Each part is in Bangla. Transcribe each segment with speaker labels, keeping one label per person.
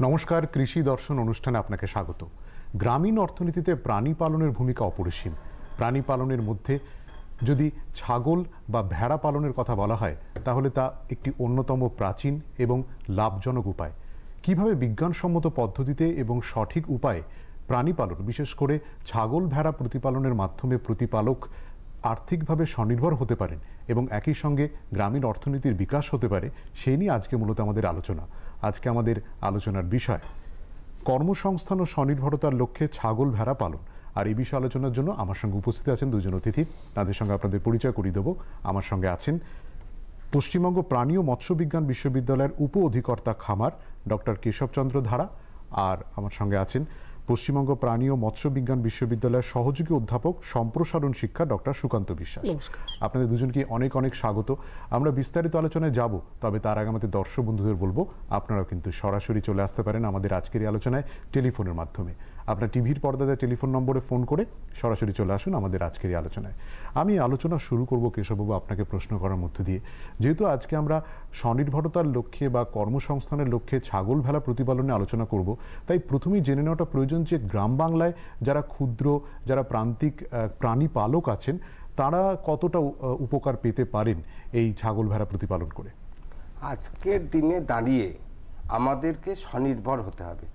Speaker 1: নমস্কার, কৃষি দর্শন অনুষ্ঠানে আপনাকে স্বাগত। গ্রামীণ অর্থনীতিতে প্রাণী পালনের ভূমিকা অপরিসীম। প্রাণী পালনের মধ্যে যদি ছাগল বা ভেড়া পালনের কথা বলা হয় তাহলে তা একটি অন্যতম প্রাচীন এবং লাভজনক উপায়। কিভাবে বিজ্ঞানসম্মত পদ্ধতিতে এবং সঠিক উপায়ে প্রাণী পালন, বিশেষ করে ছাগল ভেড়া প্রতিপালনের মাধ্যমে প্রতিপালক আর্থিকভাবে স্বনির্ভর হতে পারেন এবং একই সঙ্গে গ্রামীণ অর্থনীতির বিকাশ হতে পারে, সেই নিয়ে আজকে মূলত আমাদের আলোচনা। আজকে আমাদের আলোচনার বিষয় কর্মসংস্থান ও স্বনির্ভরতার লক্ষ্যে ছাগল ভেড়া পালন। আর এই বিষয়ে আলোচনার জন্য আমার সঙ্গে উপস্থিত আছেন দুজন অতিথি, তাদের সঙ্গে আপনাদের পরিচয় করিয়ে দেবো। আমার সঙ্গে আছেন পশ্চিমবঙ্গ প্রাণী ও মৎস্য বিজ্ঞান বিশ্ববিদ্যালয়ের উপ অধিকর্তা খামার ডক্টর কেশবচন্দ্র ধারা, আর আমার সঙ্গে আছেন পশ্চিমবঙ্গ প্রাণী ও মৎস্য বিজ্ঞান বিশ্ববিদ্যালয়ের সহযোগী অধ্যাপক সম্প্রসারণ শিক্ষা ডক্টর সুকান্ত বিশ্বাস। আপনাদের দুজনকে অনেক অনেক স্বাগত। আমরা বিস্তারিত আলোচনায় যাব, তবে তার আগে আমাদের দর্শক বন্ধুদের বলবো আপনারাও কিন্তু সরাসরি চলে আসতে পারেন আমাদের আজকের এই আলোচনায় টেলিফোনের মাধ্যমে। আপনার টিভির পর্দাতে টেলিফোন নম্বরে ফোন করে সরাসরি চলে আসুন আমাদের আজকের এই আলোচনায়। আমি আলোচনা শুরু করব কেশববাবু আপনাকে প্রশ্ন করার মধ্য দিয়ে। যেহেতু আজকে আমরা স্বনির্ভরতার লক্ষ্যে বা কর্মসংস্থানের লক্ষ্যে ছাগল ভেড়া প্রতিপালনে আলোচনা করব, তাই প্রথমেই জেনে নেওয়াটা প্রয়োজন যে গ্রাম বাংলায় যারা ক্ষুদ্র, যারা প্রান্তিক প্রাণী পালক আছেন, তারা কতটা উপকার পেতে পারেন এই ছাগল ভেড়া প্রতিপালন করে।
Speaker 2: আজকের দিনে দাঁড়িয়ে আমাদেরকে স্বনির্ভর হতে হবে।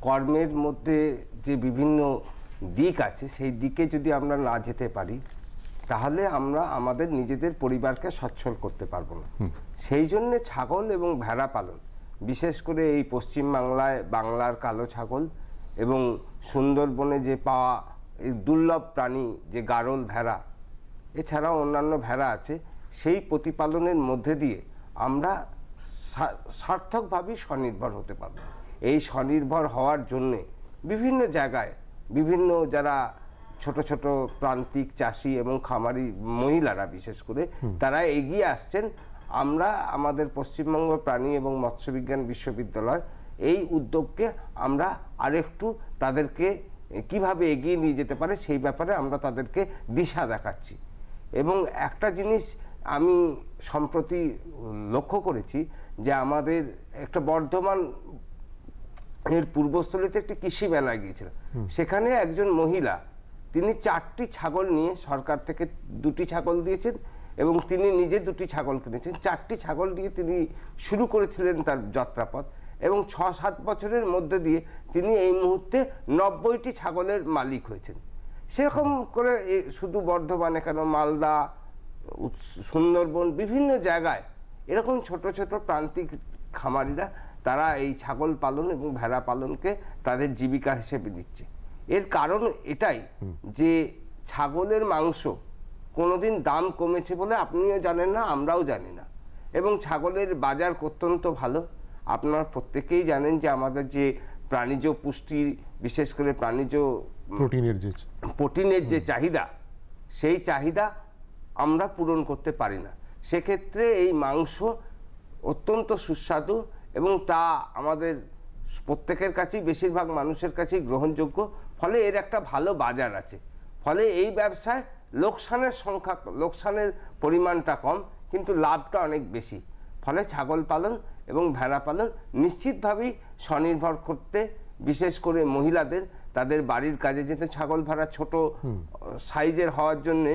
Speaker 2: কর্মের মধ্যে যে বিভিন্ন দিক আছে, সেই দিকে যদি আমরা না যেতে পারি তাহলে আমরা আমাদের নিজেদের পরিবারকে সচ্ছল করতে পারবো না। সেই জন্যে ছাগল এবং ভেড়া পালন, বিশেষ করে এই পশ্চিম বাংলায় বাংলার কালো ছাগল এবং সুন্দরবনে যে পাওয়া এই দুর্লভ প্রাণী যে গাড়ল ভেড়া, এছাড়াও অন্যান্য ভেড়া আছে, সেই প্রতিপালনের মধ্যে দিয়ে আমরা সার্থকভাবেই স্বনির্ভর হতে পারব। এই স্বনির্ভর হওয়ার জন্যে বিভিন্ন জায়গায় বিভিন্ন যারা ছোট ছোট প্রান্তিক চাষি এবং খামারি মহিলারা বিশেষ করে তারা এগিয়ে আসছেন। আমরা আমাদের পশ্চিমবঙ্গ প্রাণী এবং মৎস্য বিজ্ঞান বিশ্ববিদ্যালয় এই উদ্যোগকে আমরা আরেকটু তাদেরকে কিভাবে এগিয়ে নিয়ে যেতে পারে সেই ব্যাপারে আমরা তাদেরকে দিশা দেখাচ্ছি। এবং একটা জিনিস আমি সম্প্রতি লক্ষ্য করেছি যে আমাদের একটা বর্ধমান এর পূর্বস্থলীতে একটি কৃষি মেলায় গিয়েছিলেন। সেখানে একজন মহিলা, তিনি 4টি ছাগল নিয়ে, সরকার থেকে 2টি ছাগল দিয়েছেন এবং তিনি নিজে 2টি ছাগল কিনেছেন। 4টি ছাগল দিয়ে তিনি শুরু করেছিলেন তার যাত্রাপথ এবং 6-7 বছরের মধ্যে দিয়ে তিনি এই মুহূর্তে 90টি ছাগলের মালিক হয়েছেন। সেরকম করে শুধু বর্ধমানে কেন, মালদা, সুন্দরবন, বিভিন্ন জায়গায় এরকম ছোট ছোট প্রান্তিক খামারিরা তারা এই ছাগল পালন এবং ভেড়া পালনকে তাদের জীবিকা হিসেবে নিচ্ছে। এর কারণ এটাই যে ছাগলের মাংস কোনোদিন দাম কমেছে বলে আপনিও জানেন না, আমরাও জানি না, এবং ছাগলের বাজার অত্যন্ত ভালো। আপনারা প্রত্যেকেই জানেন যে আমাদের যে প্রাণীজ পুষ্টি, বিশেষ করে প্রাণীজ প্রোটিনের যে চাহিদা, সেই চাহিদা আমরা পূরণ করতে পারি না। সেক্ষেত্রে এই মাংস অত্যন্ত সুস্বাদু এবং তা আমাদের প্রত্যেকের কাছেই, বেশিরভাগ মানুষের কাছেই গ্রহণযোগ্য। ফলে এর একটা ভালো বাজার আছে। ফলে এই ব্যবসায় লোকসানের পরিমাণটা কম, কিন্তু লাভটা অনেক বেশি। ফলে ছাগল পালন এবং ভেড়া পালন নিশ্চিতভাবেই স্বনির্ভর করতে, বিশেষ করে মহিলাদের তাদের বাড়ির কাজে, যেহেতু ছাগল ভেড়া ছোট সাইজের হওয়ার জন্যে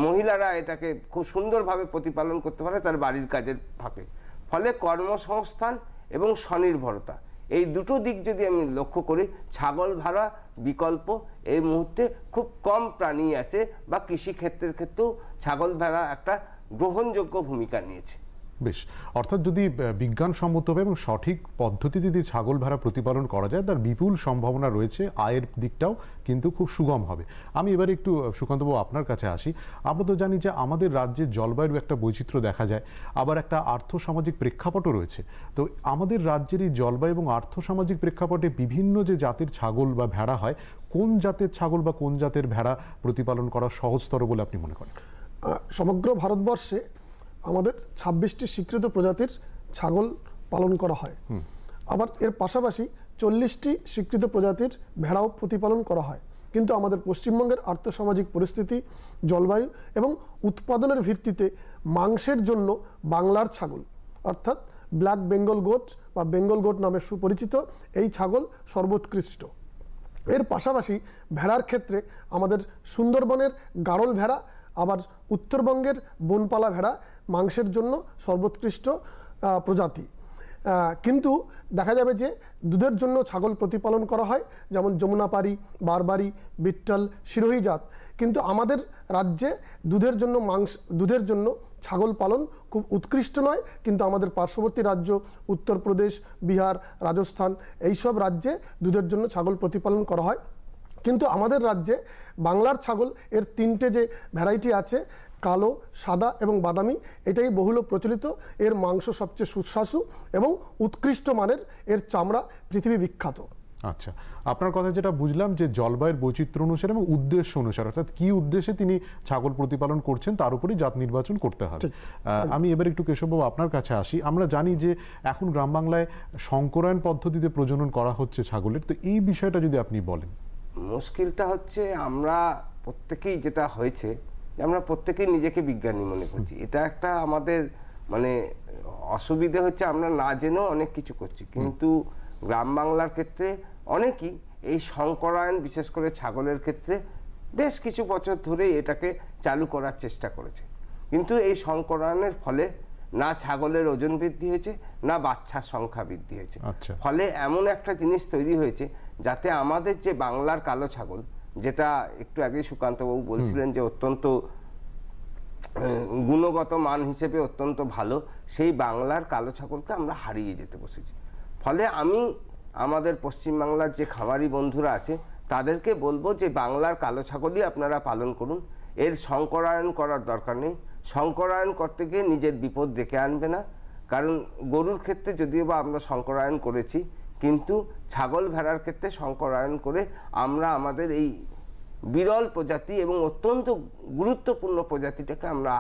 Speaker 2: মহিলারা এটাকে খুব সুন্দরভাবে প্রতিপালন করতে পারে তার বাড়ির কাজের ফাঁকে। ফলে কর্মসংস্থান এবং স্বনির্ভরতা, এই দুটো দিক যদি আমি লক্ষ্য করি, ছাগল ভেড়া বিকল্প এই মুহূর্তে খুব কম প্রাণী আছে, বা কৃষিক্ষেত্রের ক্ষেত্রেও ছাগল ভেড়া একটা গ্রহণযোগ্য ভূমিকা নিয়েছে।
Speaker 1: বেশ, অর্থাৎ যদি বিজ্ঞানসম্মতভাবে এবং সঠিক পদ্ধতিতে যদি ছাগল ভেড়া প্রতিপালন করা যায়, তার বিপুল সম্ভাবনা রয়েছে, আয়ের দিকটাও কিন্তু খুব সুগম হবে। আমি এবারে একটু সুকান্তবাবু আপনার কাছে আসি। আমরা তো জানি যে আমাদের রাজ্যের জলবায়ুর একটা বৈচিত্র্য দেখা যায়, আবার একটা আর্থসামাজিক প্রেক্ষাপটও রয়েছে। তো আমাদের রাজ্যের এই জলবায়ু এবং আর্থসামাজিক প্রেক্ষাপটে বিভিন্ন যে জাতের ছাগল বা ভেড়া হয়, কোন জাতের ছাগল বা কোন জাতের ভেড়া প্রতিপালন করা সহজতর বলে আপনি মনে করেন?
Speaker 3: সমগ্র ভারতবর্ষে আমাদের 26টি স্বীকৃত প্রজাতির ছাগল পালন করা হয়। আবার এর পাশাপাশি 40টি স্বীকৃত প্রজাতির ভেড়াও প্রতিপালন করা হয়। কিন্তু আমাদের পশ্চিমবঙ্গের আর্থসামাজিক পরিস্থিতি, জলবায়ু এবং উৎপাদনের ভিত্তিতে মাংসের জন্য বাংলার ছাগল অর্থাৎ ব্ল্যাক বেঙ্গল গোট বা বেঙ্গল গোট নামে সুপরিচিত এই ছাগল সর্বোৎকৃষ্ট। এর পাশাপাশি ভেড়ার ক্ষেত্রে আমাদের সুন্দরবনের গাড়ল ভেড়া, আবার উত্তরবঙ্গের বনপালা ভেড়া মাংসের জন্য সর্বোৎকৃষ্ট প্রজাতি। কিন্তু দেখা যাবে যে দুধের জন্য ছাগল প্রতিপালন করা হয়, যেমন যমুনাপাড়ি, বারবারি, বিট্টল, সিরোহী জাত। কিন্তু আমাদের রাজ্যে দুধের জন্য ছাগল পালন খুব উৎকৃষ্ট নয়, কিন্তু আমাদের পার্শ্ববর্তী রাজ্য উত্তরপ্রদেশ, বিহার, রাজস্থান এইসব রাজ্যে দুধের জন্য ছাগল প্রতিপালন করা হয়। কিন্তু আমাদের রাজ্যে বাংলার ছাগল এর 3টে যে ভ্যারাইটি আছে, কালো, সাদা এবং বাদামি, এটাই বহুল প্রচলিত। এর মাংস সবচেয়ে সুস্বাদু এবং উৎকৃষ্ট মানের, এর চামড়া পৃথিবী বিখ্যাত।
Speaker 1: আচ্ছা, আপনার কথা যেটা বুঝলাম যে জলবায়ুর বৈচিত্র্য অনুসারে এবং উদ্দেশ্য অনুসারে, অর্থাৎ কি উদ্দেশ্যে তিনি ছাগল প্রতিপালন করছেন তার উপরই জাত নির্বাচন করতে হবে। আমি এবার একটু কেশববাবু আপনার কাছে আসি। আমরা জানি যে এখন গ্রাম বাংলায় সংকরায়ন পদ্ধতিতে প্রজনন করা হচ্ছে ছাগলের, তো এই বিষয়টা যদি আপনি বলেন।
Speaker 2: মুশকিলটা হচ্ছে আমরা প্রত্যেকেই যেটা হয়েছে, আমরা প্রত্যেকেই নিজেকে বিজ্ঞানী মনে করছি। এটা একটা আমাদের মানে অসুবিধে হচ্ছে, আমরা না জেনেও অনেক কিছু করছি। কিন্তু গ্রাম বাংলার ক্ষেত্রে অনেকেই এই সংকরায়ন, বিশেষ করে ছাগলের ক্ষেত্রে বেশ কিছু বছর ধরেই এটাকে চালু করার চেষ্টা করেছে। কিন্তু এই সংকরায়নের ফলে না ছাগলের ওজন বৃদ্ধি হয়েছে, না বাচ্চার সংখ্যা বৃদ্ধি হয়েছে। ফলে এমন একটা জিনিস তৈরি হয়েছে যাতে আমাদের যে বাংলার কালো ছাগল, যেটা একটু আগে সুকান্তবাবু বলছিলেন যে অত্যন্ত গুণগত মান হিসেবে অত্যন্ত ভালো, সেই বাংলার কালো ছাগলকে আমরা হারিয়ে যেতে বসেছি। ফলে আমি আমাদের পশ্চিমবাংলার যে খামারি বন্ধুরা আছে তাদেরকে বলবো যে বাংলার কালো ছাগলই আপনারা পালন করুন, এর সংকরায়ন করার দরকার নেই। সংকরায়ন করতে গিয়ে নিজের বিপদ ডেকে আনবে না, কারণ গরুর ক্ষেত্রে যদিও বা আমরা সংকরায়ন করেছি, কিন্তু ছাগল ভেড়ার ক্ষেত্রে সংকরায়ন করে আমরা আমাদের এই বিরল প্রজাতি এবং অত্যন্ত গুরুত্বপূর্ণ প্রজাতিটাকে আমরা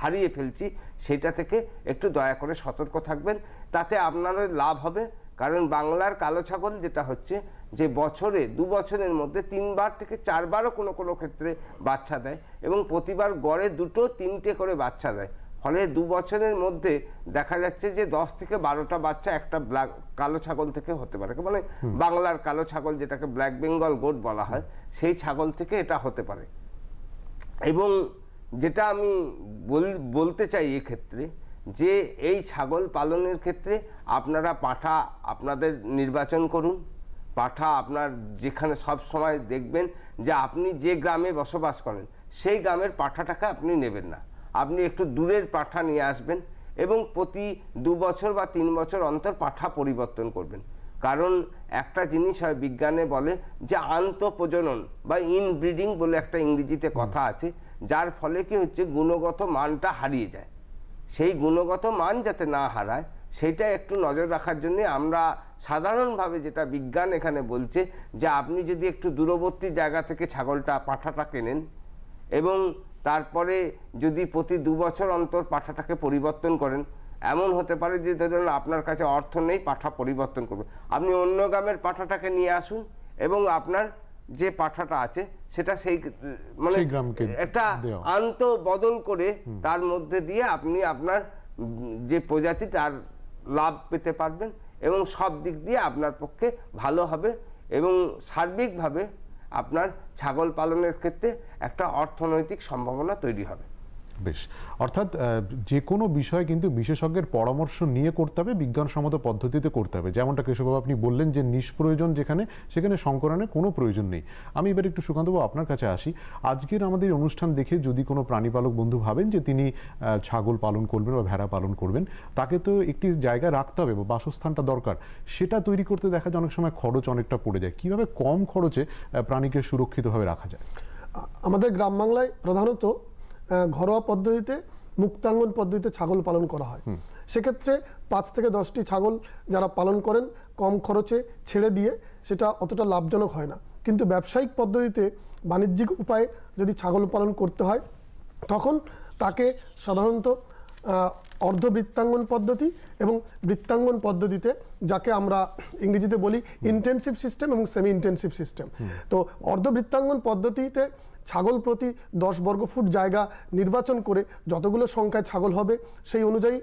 Speaker 2: হারিয়ে ফেলছি। সেটা থেকে একটু দয়া করে সতর্ক থাকবেন, তাতে আপনারও লাভ হবে। কারণ বাংলার কালো ছাগল যেটা হচ্ছে যে বছরে 2 বছরের মধ্যে 3বার থেকে 4বারও কোনো কোনো ক্ষেত্রে বাচ্চা দেয়, এবং প্রতিবার গড়ে 2-3টে করে বাচ্চা দেয়। ফলে 2 বছরের মধ্যে দেখা যাচ্ছে যে 10 থেকে 12টা বাচ্চা একটা কালো ছাগল থেকে হতে পারে। মানে বাংলার কালো ছাগল, যেটাকে ব্ল্যাক বেঙ্গল গোট বলা হয়, সেই ছাগল থেকে এটা হতে পারে। এবং যেটা আমি বলতে চাই এক্ষেত্রে, যে এই ছাগল পালনের ক্ষেত্রে আপনারা পাঠা আপনাদের নির্বাচন করুন। পাঠা আপনার যেখানে সব সময় দেখবেন যে আপনি যে গ্রামে বসবাস করেন সেই গ্রামের পাঠাটাকে আপনি নেবেন না, আপনি একটু দূরের পাঠা নিয়ে আসবেন এবং প্রতি 2 বছর বা 3 বছর অন্তর পাঠা পরিবর্তন করবেন। কারণ একটা জিনিস হয়, বিজ্ঞানে বলে যে আন্তঃপ্রজনন বা ইনব্রিডিং বলে একটা ইংরেজিতে কথা আছে, যার ফলে কি হচ্ছে গুণগত মানটা হারিয়ে যায়। সেই গুণগত মান যাতে না হারায় সেটা একটু নজর রাখার জন্য আমরা সাধারণভাবে যেটা বিজ্ঞান এখানে বলছে, যে আপনি যদি একটু দূরবর্তী জায়গা থেকে পাঠাটা কেনেন এবং তারপরে যদি প্রতি 2 বছর অন্তর পাঠাটাকে পরিবর্তন করেন, এমন হতে পারে যে ধরুন আপনার কাছে অর্থ নেই পাঠা পরিবর্তন করবে, আপনি অন্য গ্রামের পাঠাটাকে নিয়ে আসুন এবং আপনার যে পাঠাটা আছে সেটা সেই মানে একটা আন্ত বদল করে তার মধ্যে দিয়ে আপনি আপনার যে প্রজাতি তার লাভ পেতে পারবেন, এবং সব দিক দিয়ে আপনার পক্ষে ভালো হবে, এবং সার্বিকভাবে আপনার ছাগল পালনের ক্ষেত্রে একটা অর্থনৈতিক সম্ভাবনা তৈরি হবে।
Speaker 1: বেশ, অর্থাৎ যে কোনো বিষয় কিন্তু বিশেষজ্ঞের পরামর্শ নিয়ে করতে হবে, বিজ্ঞানসম্মত পদ্ধতিতে করতে হবে। যেমনটা কেশববাবু আপনি বললেন যে নিষ্প্রয়োজন যেখানে, সেখানে সংকরায়নের কোনো প্রয়োজন নেই। আমি এবার একটু সুকান্তবাবু আপনার কাছে আসি। আজকের আমাদের অনুষ্ঠান দেখে যদি কোনো প্রাণীপালক বন্ধু ভাবেন যে তিনি ছাগল পালন করবেন বা ভেড়া পালন করবেন, তাকে তো একটি জায়গায় রাখতে হবে বা বাসস্থানটা দরকার, সেটা তৈরি করতে দেখা যায় অনেক সময় খরচ অনেকটা পড়ে যায়। কিভাবে কম খরচে প্রাণীকে সুরক্ষিতভাবে রাখা যায়?
Speaker 3: আমাদের গ্রাম বাংলায় প্রধানত ঘরোয়া পদ্ধতিতে, মুক্তাঙ্গন পদ্ধতিতে ছাগল পালন করা হয়। সেক্ষেত্রে 5 থেকে 10টি ছাগল যারা পালন করেন কম খরচে ছেড়ে দিয়ে, সেটা অতটা লাভজনক হয় না। কিন্তু ব্যবসায়িক পদ্ধতিতে, বাণিজ্যিক উপায়ে যদি ছাগল পালন করতে হয়, তখন তাকে সাধারণত অর্ধবৃত্তাঙ্গন পদ্ধতি এবং বৃত্তাঙ্গন পদ্ধতিতে, যাকে আমরা ইংরেজিতে বলি ইন্টেনসিভ সিস্টেম এবং সেমি ইন্টেনসিভ সিস্টেম। তো অর্ধবৃত্তাঙ্গন পদ্ধতিতে ছাগল প্রতি 10 বর্গফুট জায়গা নির্বাচন করে যতগুলো সংখ্যায় ছাগল হবে সেই অনুযায়ী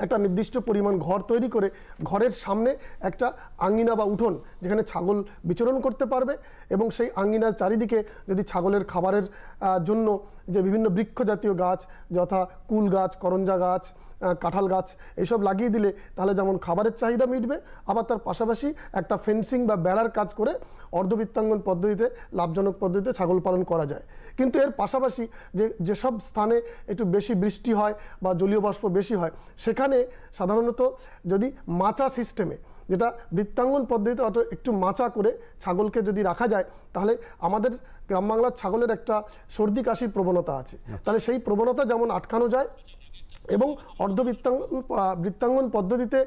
Speaker 3: একটা নির্দিষ্ট পরিমাণ ঘর তৈরি করে ঘরের সামনে একটা আঙ্গিনা বা উঠোন যেখানে ছাগল বিচরণ করতে পারবে, এবং সেই আঙ্গিনার চারিদিকে যদি ছাগলের খাবারের জন্য যে বিভিন্ন বৃক্ষ জাতীয় গাছ যথা কুল গাছ, করঞ্জা গাছ, কাঁঠাল গাছ এইসব লাগিয়ে দিলে তাহলে যেমন খাবারের চাহিদা মিটবে, আবার তার পাশাপাশি একটা ফেন্সিং বা বেড়ার কাজ করে অর্ধবৃত্তাঙ্গন পদ্ধতিতে লাভজনক পদ্ধতিতে ছাগল পালন করা যায়। কিন্তু এর পাশাপাশি যেসব স্থানে একটু বেশি বৃষ্টি হয় বা জলীয় বাষ্প বেশি হয় সেখানে সাধারণত যদি মাচা সিস্টেমে, যেটা বৃত্তাঙ্গন পদ্ধতিতে অত একটু মাচা করে ছাগলকে যদি রাখা যায় তাহলে আমাদের গ্রাম বাংলার ছাগলের একটা সর্দি কাশির প্রবণতা আছে, তাহলে সেই প্রবণতা যেমন আটকানো যায় এবং বৃত্তাঙ্গন পদ্ধতিতে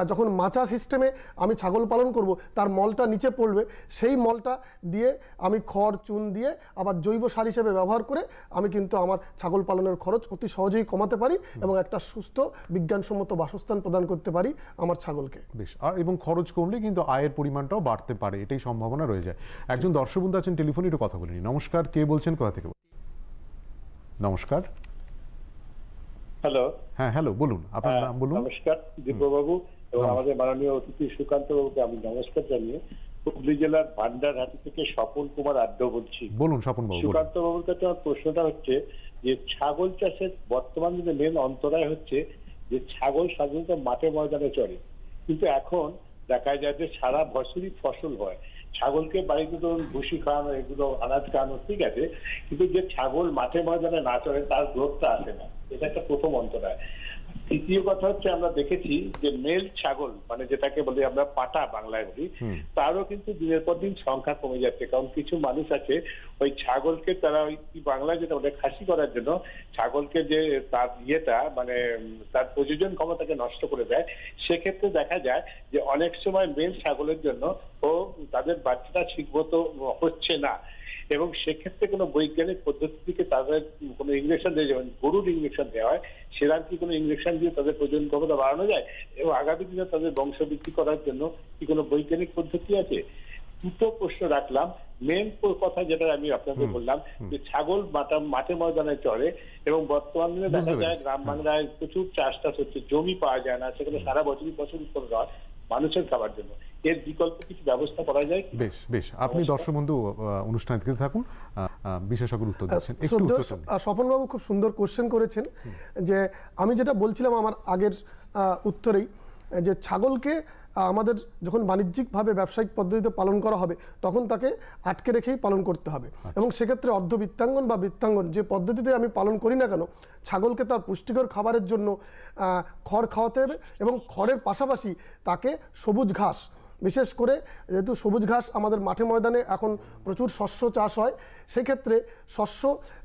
Speaker 3: যখন মাচা সিস্টেমে আমি ছাগল পালন করব তার মলটা নিচে পড়বে, সেই মলটা দিয়ে আমি খড় চুন দিয়ে আবার জৈব সার হিসেবে ব্যবহার করে আমি কিন্তু আমার ছাগল পালনের খরচ অতি সহজেই কমাতে পারি এবং একটা সুস্থ বিজ্ঞানসম্মত বাসস্থান প্রদান করতে পারি আমার ছাগলকে।
Speaker 1: বেশ, আর এবং খরচ কমলে কিন্তু আয়ের পরিমাণটাও বাড়তে পারে, এটাই সম্ভাবনা রয়ে যায়। একজন দর্শক বন্ধু আছেন টেলিফোনে, একটু কথা বলিনি। নমস্কার, কে বলছেন, কোথা থেকে? নমস্কার।
Speaker 4: হ্যালো।
Speaker 1: হ্যাঁ, হ্যালো, বলুন, আপনার নাম বলুন।
Speaker 4: নমস্কার দিব্যবাবু এবং আমাদের মাননীয় অতিথি সুকান্ত বাবুকে আমি নমস্কার জানিয়ে হুগলি জেলার ভান্ডারহাটি থেকে স্বপন কুমার আড্ড বলছি।
Speaker 1: বলুন স্বপন বাবু।
Speaker 4: সুকান্ত বাবুর কাছে আমার প্রশ্নটা হচ্ছে যে ছাগল চাষের বর্তমান দিনে মেন অন্তরায় হচ্ছে যে ছাগল সাধারণত মাঠে ময়দানে চড়ে, কিন্তু এখন দেখা যায় যে সারা বছরই ফসল হয়। ছাগলকে বাড়িতে ধরুন ভুসি খাওয়ানো, এগুলো আনাজ খাওয়ানো ঠিক আছে, কিন্তু যে ছাগল মাঠে ময়দানে না চড়ে তার গ্রোথটা আসে না, এটা একটা প্রথম অন্তরায়। তৃতীয় কথা হচ্ছে আমরা দেখেছি যে মেল ছাগল মানে যেটাকে বলি আমরা পাটা বাংলায় বলি, তারও কিন্তু দিনের পর দিন সংখ্যা কমে যাচ্ছে। কারণ কিছু মানুষ আছে ওই ছাগলকে তারা ওই বাংলায় যেটা ওটা খাসি করার জন্য ছাগলকে যে তার ইয়েটা মানে তার প্রজনন ক্ষমতাকে নষ্ট করে দেয়। সেক্ষেত্রে দেখা যায় যে অনেক সময় মেল ছাগলের জন্য ও তাদের বাচ্চাটা ঠিকমতো হচ্ছে না, এবং সেক্ষেত্রে কোনো বৈজ্ঞানিক পদ্ধতি থেকে তাদের কোনো ইঞ্জেকশন দিয়ে, যেমন গরুর ইঞ্জেকশন দেওয়া হয় সেরকম কি কোনো ইঞ্জেকশন দিয়ে তাদের প্রজনন ক্ষমতা বাড়ানো যায়, এবং আগামী দিনে তাদের বংশবৃদ্ধি করার জন্য কি কোনো বৈজ্ঞানিক পদ্ধতি আছে? দুটো প্রশ্ন রাখলাম। মেন কথা যেটা আমি আপনাদের বললাম যে ছাগল মাঠে ময়দানে চড়ে এবং বর্তমান দিনে দেখা যায় গ্রাম বাংলায় প্রচুর চাষটাস হচ্ছে, জমি পাওয়া যায় না, সেখানে সারা বছরই ফসল উৎপন্ন হয় মানুষের খাবার জন্য। এর বিকল্প কিছু ব্যবস্থা করা যায়?
Speaker 1: বেশ বেশ, আপনি দর্শক বন্ধু অনুষ্ঠানে থেকে থাকুন, বিশেষজ্ঞ উত্তর দিচ্ছেন।
Speaker 3: স্বপন বাবু খুব সুন্দর কোশ্চেন করেছেন। যে আমি যেটা বলছিলাম আমার আগের উত্তরেই, যে ছাগলকে আমাদের যখন বাণিজ্যিকভাবে ব্যবসায়িক পদ্ধতিতে পালন করা হবে তখন তাকে আটকে রেখেই পালন করতে হবে, এবং সেক্ষেত্রে অর্ধবৃত্তাঙ্গন বা বৃত্তাঙ্গন যে পদ্ধতিতে আমি পালন করি না কেন, ছাগলকে তার পুষ্টিকর খাবারের জন্য খড় খাওয়াতে হবে এবং খড়ের পাশাপাশি তাকে সবুজ ঘাস, বিশেষ করে যেহেতু সবুজ ঘাস আমাদের মাঠে ময়দানে এখন প্রচুর শস্য চাষ হয়, সেক্ষেত্রে শস্য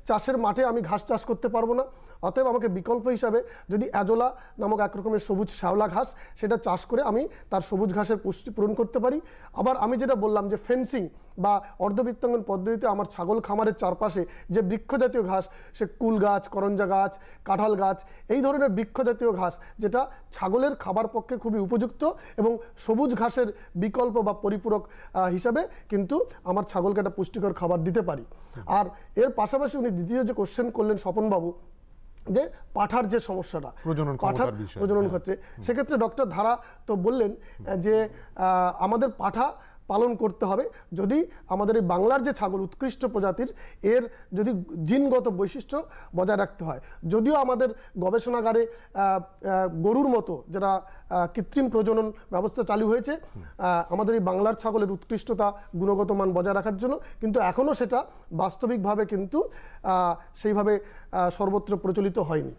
Speaker 3: চাষের মাঠে আমি ঘাস চাষ করতে পারবো না, অতএব আমাকে বিকল্প হিসাবে যদি অ্যাজোলা নামক এক রকমের সবুজ শ্যাওলা ঘাস সেটা চাষ করে আমি তার সবুজ ঘাসের পুষ্টি পূরণ করতে পারি। আবার আমি যেটা বললাম যে ফেন্সিং বা অর্ধবৃত্তাঙ্গন পদ্ধতিতে আমার ছাগল খামারের চারপাশে যে বৃক্ষ জাতীয় ঘাস, সে কুল গাছ, করঞ্জা গাছ, কাঁঠাল গাছ, এই ধরনের বৃক্ষ জাতীয় ঘাস যেটা ছাগলের খাবার পক্ষে খুবই উপযুক্ত এবং সবুজ ঘাসের বিকল্প বা পরিপূরক হিসাবে কিন্তু আমার ছাগলকে একটা পুষ্টিকর খাবার দিতে পারি। আর এর পাশাপাশি উনি দ্বিতীয় যে কোশ্চেন করলেন স্বপনবাবু, যে পাঠার যে সমস্যাটা প্রজনন ক্ষেত্রে, সেক্ষেত্রে ডক্টর ধারা তো বললেন যে আমাদের পাঠা পালন করতে হবে যদি আমাদের এই বাংলার যে ছাগল উৎকৃষ্ট প্রজাতির, এর যদি জিনগত বৈশিষ্ট্য বজায় রাখতে হয়। যদিও আমাদের গবেষণাগারে গরুর মতো যেটা কৃত্রিম প্রজনন ব্যবস্থা চালু হয়েছে আমাদের এই বাংলার ছাগলের উৎকৃষ্টতা গুণগত মান বজায় রাখার জন্য, কিন্তু এখনও সেটা বাস্তবিকভাবে কিন্তু সেইভাবে সর্বত্র প্রচলিত হয়নি।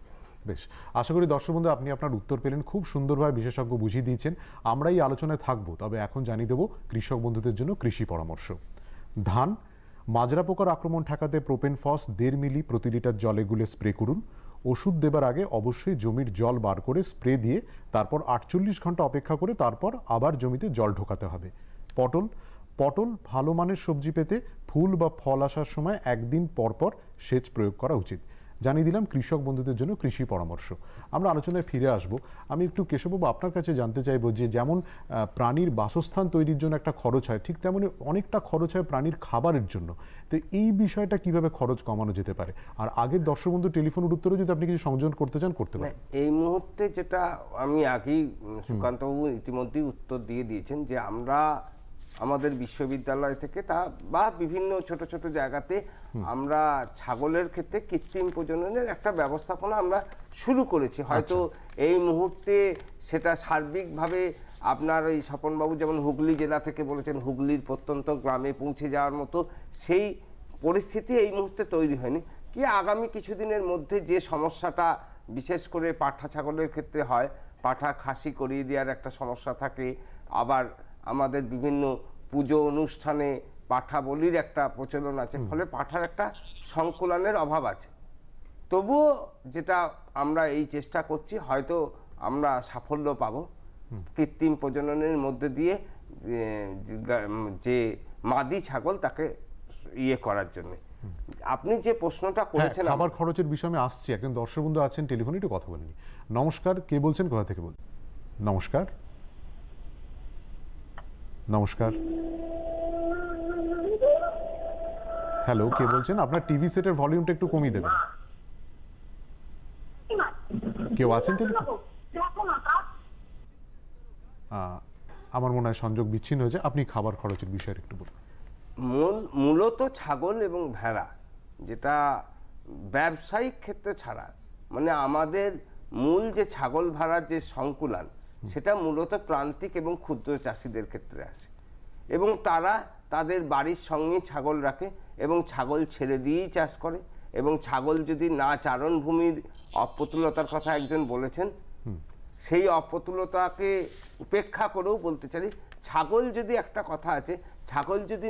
Speaker 1: বেশ, আশা করি দর্শক বন্ধু আপনি আপনার উত্তর পেলেন, খুব সুন্দরভাবে বিশেষজ্ঞ বুঝিয়ে দিয়েছেন। আমরা এই আলোচনায় থাকবো, তবে এখন জানিয়ে দেবো কৃষক বন্ধুদের জন্য কৃষি পরামর্শ। ধান মাজরা পোকার আক্রমণ ঠেকাতে প্রোপেনফস 1.5 মিলি প্রতি লিটার জলে গুলে স্প্রে করুন। ওষুধ দেবার আগে অবশ্যই জমির জল বার করে স্প্রে দিয়ে তারপর 48 ঘন্টা অপেক্ষা করে তারপর আবার জমিতে জল ঢোকাতে হবে। পটল ভালো মানের সবজি পেতে ফুল বা ফল আসার সময় একদিন পরপর সেচ প্রয়োগ করা উচিত। জানিয়ে দিলাম কৃষক বন্ধুদের জন্য কৃষি পরামর্শ। আমরা আলোচনায় ফিরে আসব। আমি একটু কেশববাবু আপনার কাছে জানতে চাইব যে যেমন প্রাণীর বাসস্থান তৈরির জন্য একটা খরচ হয়, ঠিক তেমনি অনেকটা খরচ হয় প্রাণীর খাবারের জন্য। তো এই বিষয়টা কিভাবে খরচ কমানো যেতে পারে? আর আগের দর্শক বন্ধু টেলিফোনের উত্তরে যদি আপনি কিছু সংযোজন করতে চান করতে পারেন।
Speaker 2: এই মুহূর্তে যেটা আমি আগেই সুকান্তবাবু ইতিমধ্যেই উত্তর দিয়ে দিয়েছেন যে আমরা আমাদের বিশ্ববিদ্যালয় থেকে বা বিভিন্ন ছোট ছোট জায়গাতে আমরা ছাগলের ক্ষেত্রে কৃত্রিম প্রজননের একটা ব্যবস্থাপনা আমরা শুরু করেছি। হয়তো এই মুহূর্তে সেটা সার্বিকভাবে আপনার ওই স্বপনবাবু যেমন হুগলি জেলা থেকে বলেছেন হুগলির প্রত্যন্ত গ্রামে পৌঁছে যাওয়ার মতো সেই পরিস্থিতি এই মুহূর্তে তৈরি হয়নি। কি আগামী কিছুদিনের মধ্যে যে সমস্যাটা বিশেষ করে পাঠা ছাগলের ক্ষেত্রে হয়, পাঠা খাসি করিয়ে দেওয়ার একটা সমস্যা থাকে, আবার আমাদের বিভিন্ন পুজো অনুষ্ঠানে পাঠা বলির একটা প্রচলন আছে, ফলে পাঠার একটা সংকুলনের অভাব আছে। তবুও যেটা আমরা এই চেষ্টা করছি, হয়তো আমরা সাফল্য পাব কৃত্রিম প্রজননের মধ্যে দিয়ে যে মাদি ছাগল তাকে করার জন্য। আপনি যে প্রশ্নটা করেছেন
Speaker 1: খাবার খরচের বিষয়ে আমি আসছি, একজন দর্শক বন্ধু আছেন টেলিফোনে, একটু কথা বলিনি। নমস্কার, কে বলছেন, কোথা থেকে বলছেন? নমস্কার। নমস্কার, হ্যালো, কে বলছেন? আপনার টিভি সেটের ভলিউমটা একটু কমিয়ে দেবেন। কেউ আছেন টেলিফোন? আমার মনে হয় সংযোগ বিচ্ছিন্ন হয়েছে। আপনি খাবার খরচের বিষয়ে একটু বলুন।
Speaker 2: মূলত ছাগল এবং ভেড়া যেটা ব্যবসায়িক ক্ষেত্রে ছাড়া, মানে আমাদের মূল যে ছাগল ভেড়ার যে সংকুলান সেটা মূলত প্রান্তিক এবং ক্ষুদ্র চাষিদের ক্ষেত্রে আসে, এবং তারা তাদের বাড়ির সঙ্গে ছাগল রাখে এবং ছাগল ছেড়ে দিয়েই চাষ করে। এবং ছাগল যদি না চারণ ভূমির অপ্রতুলতার কথা একজন বলেছেন, সেই অপ্রতুলতাকে উপেক্ষা করেও বলতে চাই, ছাগল যদি একটা কথা আছে, ছাগল যদি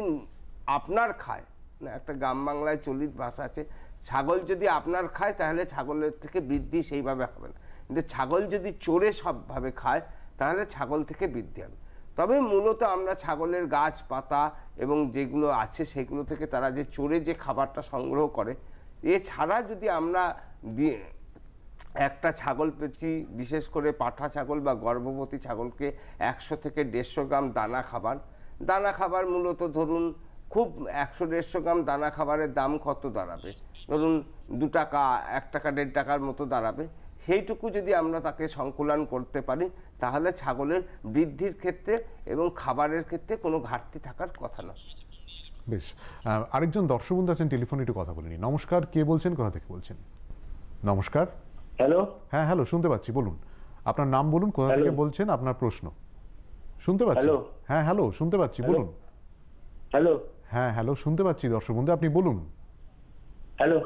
Speaker 2: আপনার খায় না, একটা গ্রাম বাংলায় চলিত ভাষা আছে, ছাগল যদি আপনার খায় তাহলে ছাগলের থেকে বৃদ্ধি সেইভাবে হবে না, কিন্তু ছাগল যদি চড়ে সবভাবে খায় তাহলে ছাগল থেকে বৃদ্ধি হবে। তবে মূলত আমরা ছাগলের গাছপাতা এবং যেগুলো আছে সেগুলো থেকে তারা যে চড়ে যে খাবারটা সংগ্রহ করে, এছাড়া যদি আমরা একটা ছাগল পেয়েছি, বিশেষ করে পাঠা ছাগল বা গর্ভবতী ছাগলকে 100 থেকে 150 গ্রাম দানা খাবার মূলত ধরুন খুব 100-150 গ্রাম দানা খাবারের দাম কত দাঁড়াবে, ধরুন 2 টাকা, 1 টাকা 1.5 টাকার মতো দাঁড়াবে। সেইটুকু যদি আমরা তাকে সংকুলন করতে পারি তাহলে ছাগলের বৃদ্ধির ক্ষেত্রে এবং খাবারের ক্ষেত্রে কোনো ঘাটতি থাকার কথা না।
Speaker 1: বেশ, আরেকজন দর্শক বন্ধু আছেন টেলিফোনে, একটু কথা বলিনি। নমস্কার, কে বলছেন, কোথা থেকে বলছেন? নমস্কার।
Speaker 5: হ্যালো।
Speaker 1: হ্যাঁ হ্যালো, শুনতে পাচ্ছি, বলুন আপনার নাম বলুন, কোথা থেকে বলছেন, আপনার প্রশ্ন। শুনতে পাচ্ছি। হ্যাঁ হ্যালো, শুনতে পাচ্ছি, বলুন।
Speaker 5: হ্যালো।
Speaker 1: হ্যাঁ হ্যালো, শুনতে পাচ্ছি দর্শক বন্ধু, আপনি বলুন।
Speaker 5: হ্যালো।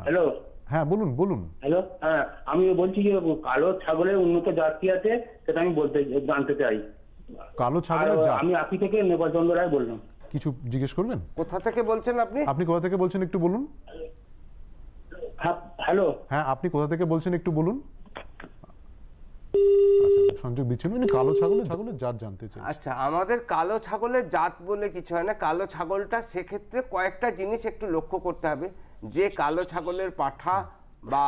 Speaker 5: হ্যালো।
Speaker 1: হ্যাঁ বলুন বলুন।
Speaker 5: হ্যালো, হ্যাঁ আমি বলছি যে কালো ছাগলের উন্নত জাত কি আছে সেটা আমি জানতে চাই।
Speaker 1: কালো ছাগলের জাত?
Speaker 5: আমি আপি থেকে নেপাল চন্দ্র রায় বললাম।
Speaker 1: কিছু জিজ্ঞেস করবেন?
Speaker 2: কোথা থেকে বলছেন আপনি?
Speaker 1: আপনি কোথা থেকে বলছেন একটু বলুন।
Speaker 5: হ্যালো।
Speaker 1: হ্যাঁ, আপনি কোথা থেকে বলছেন একটু বলুন। সংযোগ বিচ্ছিন্ন। কালো ছাগলের জাত জানতে চাই।
Speaker 2: আচ্ছা, আমাদের কালো ছাগলের জাত বলে কিছু হয় না। কালো ছাগলটা সেক্ষেত্রে কয়েকটা জিনিস একটু লক্ষ্য করতে হবে, যে কালো ছাগলের পাঠা বা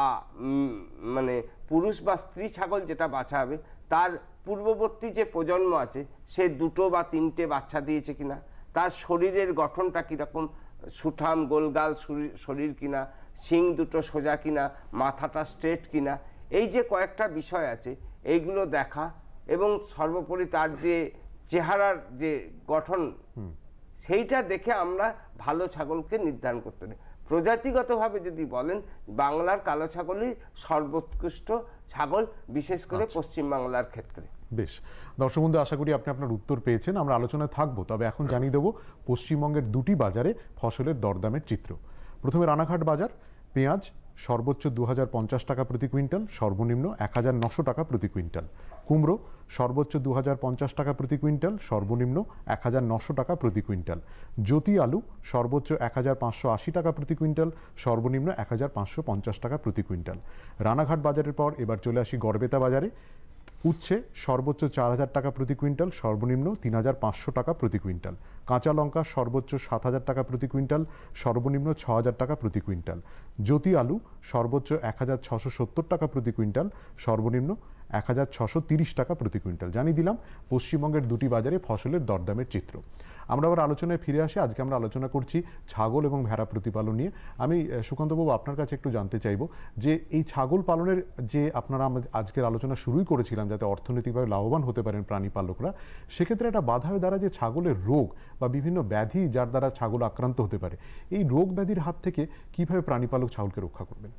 Speaker 2: মানে পুরুষ বা স্ত্রী ছাগল যেটা বাছা হবে তার পূর্ববর্তী যে প্রজন্ম আছে সে 2 বা 3টে বাচ্চা দিয়েছে কিনা, তার শরীরের গঠনটা কীরকম, সুঠাম গোলগাল শরীর কিনা, শিং দুটো সোজা কিনা, মাথাটা স্ট্রেট কিনা, এই যে কয়েকটা বিষয় আছে এইগুলো দেখা, এবং সর্বোপরি তার যে চেহারার যে গঠন সেইটা দেখে আমরা ভালো ছাগলকে নির্ধারণ করতে পারি। প্রজাতিগতভাবে যদি বলেন, বাংলার কালো ছাগলই সর্বোৎকৃষ্ট ছাগল, বিশেষ করে পশ্চিম বাংলার ক্ষেত্রে।
Speaker 1: বেশ, দর্শক বন্ধু, আশা করি আপনি আপনার উত্তর পেয়েছেন। আমরা আলোচনায় থাকবো, তবে এখন জানিয়ে দেবো পশ্চিমবঙ্গের 2টি বাজারে ফসলের দরদামের চিত্র। প্রথমে রানাঘাট বাজার। পেঁয়াজ সর্বোচ্চ 2050 টাকা প্রতি কুইন্টাল, সর্বনিম্ন 1900 টাকা প্রতি কুইন্টাল। কুমড়ো সর্বোচ্চ 2050 টাকা প্রতি কুইন্টাল, সর্বনিম্ন 1900 টাকা প্রতি কুইন্টাল। জ্যোতি আলু সর্বোচ্চ 1580 টাকা প্রতি কুইন্টাল, সর্বনিম্ন 1550 টাকা প্রতি কুইন্টাল। রানাঘাট বাজারের পর এবার চলে আসি গড়বেতা বাজারে। উচ্ছে সর্বোচ্চ 4,000 টাকা প্রতি কুইন্টাল, সর্বনিম্ন 3,500 টাকা প্রতি কুইন্টাল। কাঁচা লঙ্কা সর্বোচ্চ 7,000 টাকা প্রতি কুইন্টাল, সর্বনিম্ন 6,000 টাকা প্রতি কুইন্টাল। জ্যোতি আলু সর্বোচ্চ 1,670 টাকা প্রতি কুইন্টাল, সর্বনিম্ন 1,630 টাকা প্রতি কুইন্টাল। জানিয়ে দিলাম পশ্চিমবঙ্গের দুটি বাজারে ফসলের দরদামের চিত্র। আমরা আবার আলোচনায় ফিরে আসি। আজকে আমরা আলোচনা করছি ছাগল এবং ভেড়া প্রতিপালন নিয়ে। আমি সুকান্তবাবু আপনার কাছে একটু জানতে চাইব যে এই ছাগল পালনের যে আপনারা আজকের আলোচনা শুরুই করেছিলাম যাতে অর্থনৈতিকভাবে লাভবান হতে পারেন প্রাণী পালকরা, সেক্ষেত্রে একটা বাধা হয়ে দাঁড়ায় যে ছাগলের রোগ বা বিভিন্ন ব্যাধি যার দ্বারা ছাগল আক্রান্ত হতে পারে। এই রোগ ব্যাধির হাত থেকে কিভাবে প্রাণী পালক ছাগলকে রক্ষা করবেন?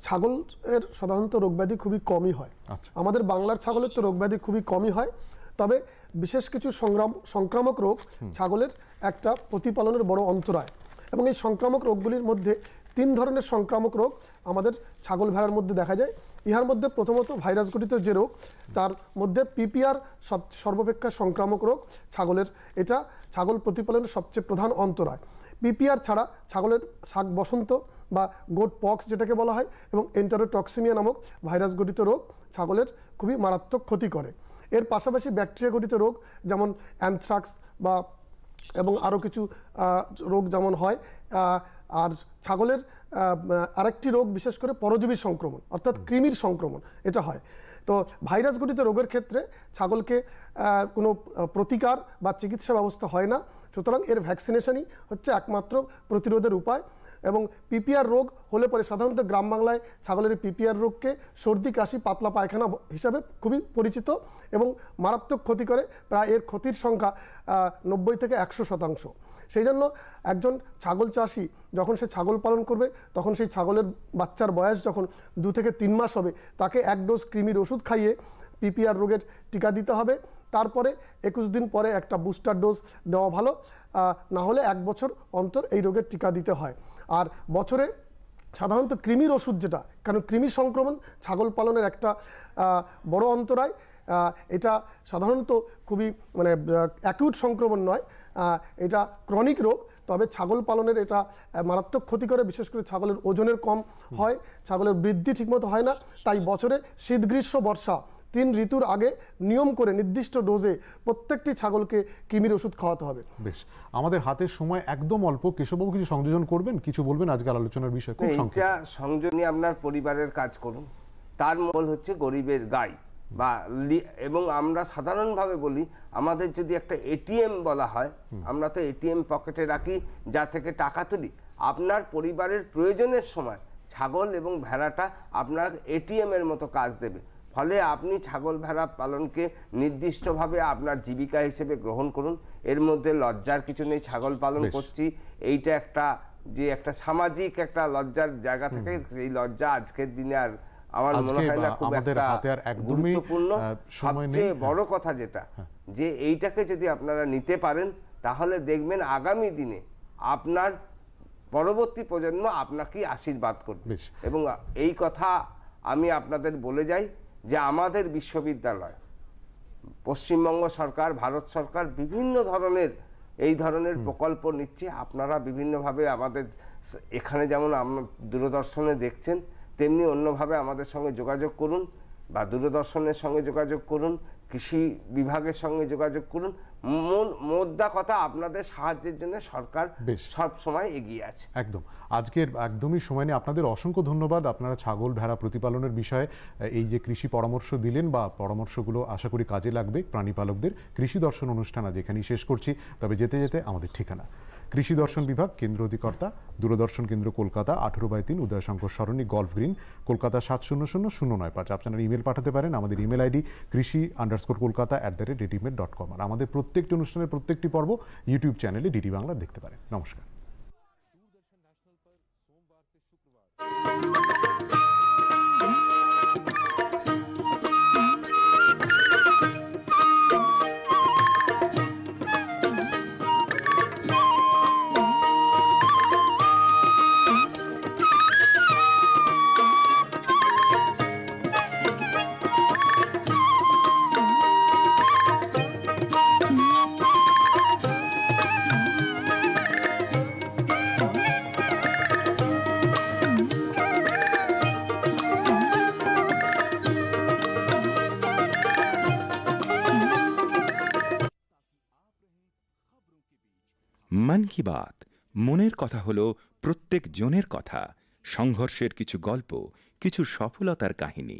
Speaker 3: ছাগলের সাধারণত রোগব্যাধি খুবই কমই হয়। আমাদের বাংলার ছাগলের তো রোগব্যাধি খুবই কমই হয়, তবে বিশেষ কিছু সংক্রামক রোগ ছাগলের একটা প্রতিপালনের বড় অন্তরায়। এবং এই সংক্রামক রোগগুলির মধ্যে 3 ধরনের সংক্রামক রোগ আমাদের ছাগল ভেড়ার মধ্যে দেখা যায়। ইহার মধ্যে প্রথমত ভাইরাস ঘটিত যে রোগ, তার মধ্যে পিপিআর সর্বাপেক্ষা সংক্রামক রোগ ছাগলের। এটা ছাগল প্রতিপালনের সবচেয়ে প্রধান অন্তরায়। পিপিআর ছাড়া ছাগলের শাক বসন্ত বা গোট পক্স যেটাকে বলা হয় এবং এন্টারোটক্সিমিয়া নামক ভাইরাস ঘটিত রোগ ছাগলের খুবই মারাত্মক ক্ষতি করে। এর পাশাপাশি ব্যাকটেরিয়া ঘটিত রোগ যেমন অ্যানথ্রাক্স বা এবং আরও কিছু রোগ যেমন হয়। আর ছাগলের আরেকটি রোগ বিশেষ করে পরজীবী সংক্রমণ অর্থাৎ কৃমির সংক্রমণ এটা হয়। তো ভাইরাস ঘটিত রোগের ক্ষেত্রে ছাগলকে কোনো প্রতিকার বা চিকিৎসা ব্যবস্থা হয় না, সুতরাং এর ভ্যাকসিনেশনই হচ্ছে একমাত্র প্রতিরোধের উপায়। এবং পিপিআর রোগ হলে পরে সাধারণত গ্রাম বাংলায় ছাগলের পিপিআর রোগকে সর্দি কাশি পাতলা পায়খানা হিসাবে খুবই পরিচিত এবং মারাত্মক ক্ষতি করে। প্রায় এর ক্ষতির সংখ্যা 90 থেকে 100%। সেই জন্য একজন ছাগল চাষি যখন সে ছাগল পালন করবে তখন সেই ছাগলের বাচ্চার বয়স যখন 2 থেকে 3 মাস হবে তাকে 1 ডোজ কৃমির ওষুধ খাইয়ে পিপিআর রোগের টিকা দিতে হবে। তারপরে 21 দিন পরে একটা বুস্টার ডোজ দেওয়া ভালো, না হলে 1 বছর অন্তর এই রোগের টিকা দিতে হয়। আর বছরে সাধারণত কৃমির ওষুধ যেটা, কারণ কৃমি সংক্রমণ ছাগল পালনের একটা বড় অন্তরায়। এটা সাধারণত খুবই মানে অ্যাকিউট সংক্রমণ নয়, এটা ক্রনিক রোগ, তবে ছাগল পালনের এটা মারাত্মক ক্ষতি করে। বিশেষ করে ছাগলের ওজনের কম হয়, ছাগলের বৃদ্ধি ঠিকমতো হয় না। তাই বছরে শীত গ্রীষ্ম বর্ষা 3 ঋতুর আগে নিয়ম করে নির্দিষ্ট ডোজে প্রত্যেকটি ছাগলকে কৃমির ওষুধ খাওয়াতে হবে।
Speaker 1: বেশ, আমাদের হাতের সময় একদম অল্প। কেশববাবু কিছু সংযোজন করবেন, কিছু বলবেন আজকাল আলোচনার বিষয়? খুব সংক্ষেপে।
Speaker 2: এটা সংযোজনই আপনার পরিবারের কাজ করুন, তার মূল হচ্ছে গরিবের গাই বা এবং আমরা সাধারণভাবে বলি আমাদের যদি একটা এটিএম বলা হয়, আমরা তো এটিএম পকেটে রাখি যা থেকে টাকা তুলি। আপনার পরিবারের প্রয়োজনের সময় ছাগল এবং ভেড়াটা আপনার এটিএম এর মতো কাজ দেবে। ফলে আপনি ছাগল ভেড়া পালনকে নির্দিষ্টভাবে আপনার জীবিকা হিসেবে গ্রহণ করুন। এর মধ্যে লজ্জার কিছু নেই। ছাগল পালন করছি এইটা একটা সামাজিক একটা লজ্জার জায়গা থেকে, এই লজ্জা আজকের দিনে আর আমার মনে হয় না খুব একটা গুরুত্বপূর্ণ। সবচেয়ে বড় কথা যেটা, যে এইটাকে যদি আপনারা নিতে পারেন তাহলে দেখবেন আগামী দিনে আপনার পরবর্তী প্রজন্ম আপনাকে আশীর্বাদ করবে। এবং এই কথা আমি আপনাদের বলে যাই যে আমাদের বিশ্ববিদ্যালয়, পশ্চিমবঙ্গ সরকার, ভারত সরকার বিভিন্ন ধরনের এই ধরনের প্রকল্প নিচ্ছে। আপনারা বিভিন্নভাবে আমাদের এখানে যেমন দূরদর্শনে দেখছেন, তেমনি অন্যভাবে আমাদের সঙ্গে যোগাযোগ করুন বা দূরদর্শনের সঙ্গে যোগাযোগ করুন, কৃষি বিভাগের সঙ্গে যোগাযোগ করুন। মোদ্দা কথা, আপনাদের সাহায্যের জন্য সরকার সব সময় এগিয়ে আছে।
Speaker 1: একদম। আজকের একদমই সময় নিয়ে আপনাদের অসংখ্য ধন্যবাদ। আপনারা ছাগল ভেড়া প্রতিপালনের বিষয়ে এই যে কৃষি পরামর্শ দিলেন বা পরামর্শগুলো আশা করি কাজে লাগবে প্রাণী পালকদের। কৃষি দর্শন অনুষ্ঠান আজ এখানেই শেষ করছি। তবে যেতে যেতে আমাদের ঠিকানা কৃষি দর্শন বিভাগ, কেন্দ্র অধিকর্তা, দূরদর্শন কেন্দ্র কলকাতা, 18/3 উদয়শঙ্কর সরণি, গলফ গ্রিন, কলকাতা 700095। আপনারা ইমেল পাঠাতে পারেন। আমাদের ইমেল আইডি krishi_kolkata@dtmail.com। আর আমাদের প্রত্যেকটি অনুষ্ঠানের প্রত্যেকটি পর্ব ইউটিউব চ্যানেলে ডিডি বাংলা দেখতে পারেন। নমস্কার।
Speaker 6: মন কি বাত, মনের কথা হলো প্রত্যেক জনের কথা, সংঘর্ষের কিছু গল্প, কিছু সফলতার কাহিনী,